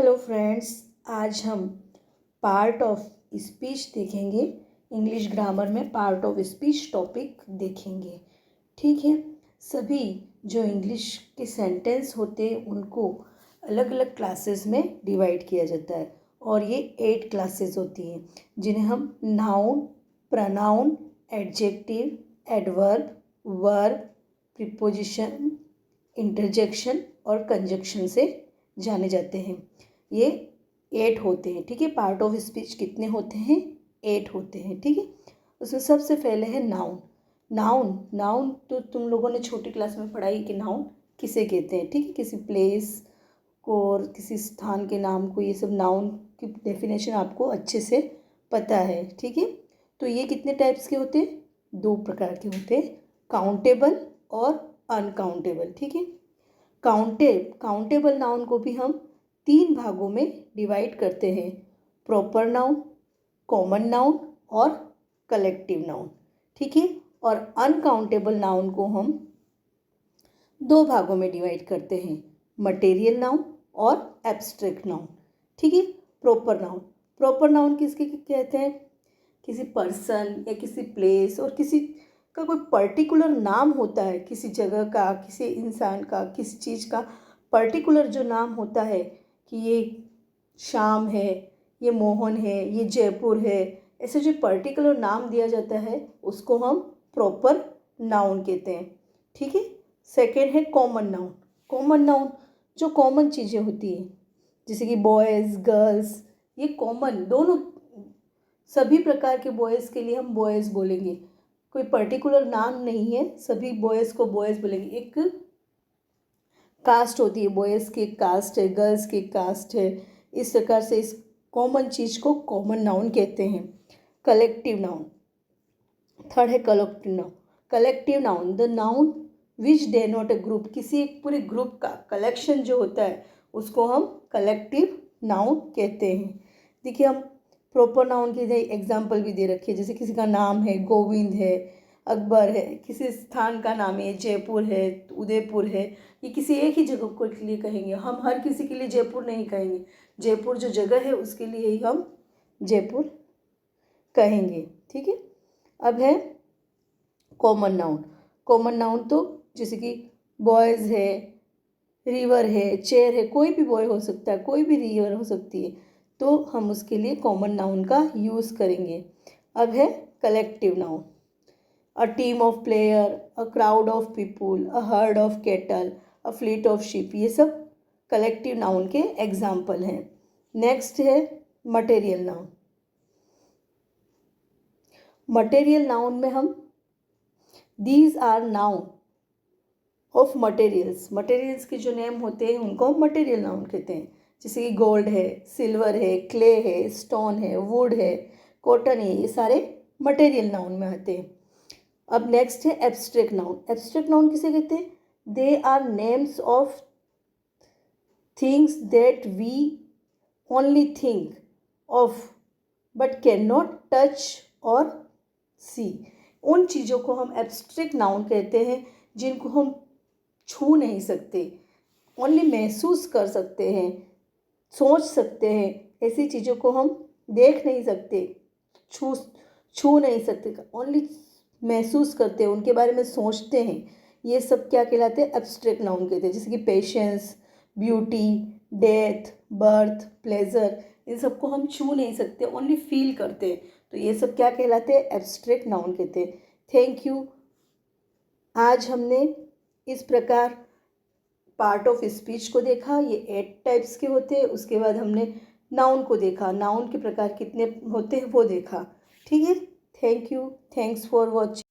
Hello friends, आज हम part of speech देखेंगे। इंग्लिश ग्रामर में पार्ट ऑफ स्पीच टॉपिक देखेंगे। ठीक है, सभी जो इंग्लिश के सेंटेंस होते हैं उनको अलग अलग क्लासेस में डिवाइड किया जाता है और ये 8 क्लासेस होती हैं जिन्हें हम noun, pronoun, adjective, adverb, verb, preposition, interjection और कंजक्शन से जाने जाते हैं। ये 8 होते हैं। ठीक है, पार्ट ऑफ स्पीच कितने होते हैं? 8 होते हैं। ठीक है, उसमें सबसे पहले है नाउन। नाउन नाउन तो तुम लोगों ने छोटी क्लास में पढ़ाई कि नाउन किसे कहते हैं। ठीक है, किसी प्लेस को और किसी स्थान के नाम को, ये सब नाउन की डेफिनेशन आपको अच्छे से पता है। ठीक है, तो ये कितने टाइप्स के होते हैं? 2 प्रकार के होते हैं, काउंटेबल और अनकाउंटेबल। ठीक है, काउंटेबल नाउन को भी हम 3 भागों में डिवाइड करते हैं, प्रॉपर नाउन, कॉमन नाउन और कलेक्टिव नाउन। ठीक है, और अनकाउंटेबल नाउन को हम 2 भागों में डिवाइड करते हैं, मटेरियल नाउन और एब्स्ट्रैक्ट नाउन। ठीक है, प्रॉपर नाउन किसके कहते हैं? किसी पर्सन या किसी प्लेस और किसी का कोई पर्टिकुलर नाम होता है, किसी जगह का, किसी इंसान का, किसी चीज़ का पर्टिकुलर जो नाम होता है कि ये श्याम है, ये मोहन है, ये जयपुर है, ऐसे जो पर्टिकुलर नाम दिया जाता है उसको हम प्रॉपर नाउन कहते हैं। ठीक है, सेकेंड है कॉमन नाउन। कॉमन नाउन जो कॉमन चीज़ें होती हैं, जैसे कि बॉयज़, गर्ल्स, ये कॉमन दोनों, सभी प्रकार के बॉयज़ के लिए हम बॉयज़ बोलेंगे, कोई पर्टिकुलर नाम नहीं है, सभी बॉयज़ को बॉयज़ बोलेंगे। एक कास्ट होती है, बॉयज़ की एक कास्ट है, गर्ल्स की एक कास्ट है, इस प्रकार से इस कॉमन चीज़ को कॉमन नाउन कहते हैं। कलेक्टिव नाउन, थर्ड है collective noun the noun which denote A group, किसी एक पूरे ग्रुप का कलेक्शन जो होता है उसको हम कलेक्टिव नाउन कहते हैं। देखिए, हम प्रॉपर नाउन के एग्जाम्पल भी दे रखी है, जैसे किसी का नाम है गोविंद है, अकबर है, किसी स्थान का नाम है जयपुर है, उदयपुर है, ये किसी एक ही जगह को लिए कहेंगे। हम हर किसी के लिए जयपुर नहीं कहेंगे, जयपुर जो जगह है उसके लिए ही हम जयपुर कहेंगे। ठीक है, अब है कॉमन नाउन तो जैसे कि बॉयज़ है, रिवर है, चेयर है, कोई भी बॉय हो सकता है, कोई भी रिवर हो सकती है, तो हम उसके लिए कॉमन नाउन का यूज़ करेंगे। अब है collective noun, a team of player, a crowd of people, a herd of cattle, a fleet of ship, ये सब कलेक्टिव नाउन के एग्जाम्पल हैं। नेक्स्ट है मटेरियल नाउन। मटेरियल नाउन में हम these are noun of materials के जो name होते हैं उनको हम मटेरियल नाउन कहते हैं, जैसे कि गोल्ड है, सिल्वर है, क्ले है, स्टोन है, वुड है, कॉटन है, ये सारे मटेरियल नाउन में आते हैं। अब नेक्स्ट है एब्स्ट्रैक्ट नाउन। एब्स्ट्रैक्ट नाउन किसे कहते हैं? They are names of things that we only think of but can not touch और सी। उन चीज़ों को हम एब्स्ट्रैक्ट नाउन कहते हैं जिनको हम छू नहीं सकते, ओनली महसूस कर सकते हैं, सोच सकते हैं, ऐसी चीज़ों को हम देख नहीं सकते, छू नहीं सकते, ओनली महसूस करते हैं, उनके बारे में सोचते हैं, ये सब क्या कहलाते हैं? एब्स्ट्रैक्ट नाउन कहते हैं। जैसे कि patience, beauty, death, birth, pleasure, इन सबको हम छू नहीं सकते, ओनली फील करते हैं, तो ये सब क्या कहलाते हैं? एब्स्ट्रैक्ट नाउन कहते हैं। Thank you. आज हमने इस प्रकार पार्ट ऑफ स्पीच को देखा, ये 8 टाइप्स के होते हैं। उसके बाद हमने नाउन को देखा, नाउन के प्रकार कितने होते हैं वो देखा। ठीक है, thank you, thanks for watching.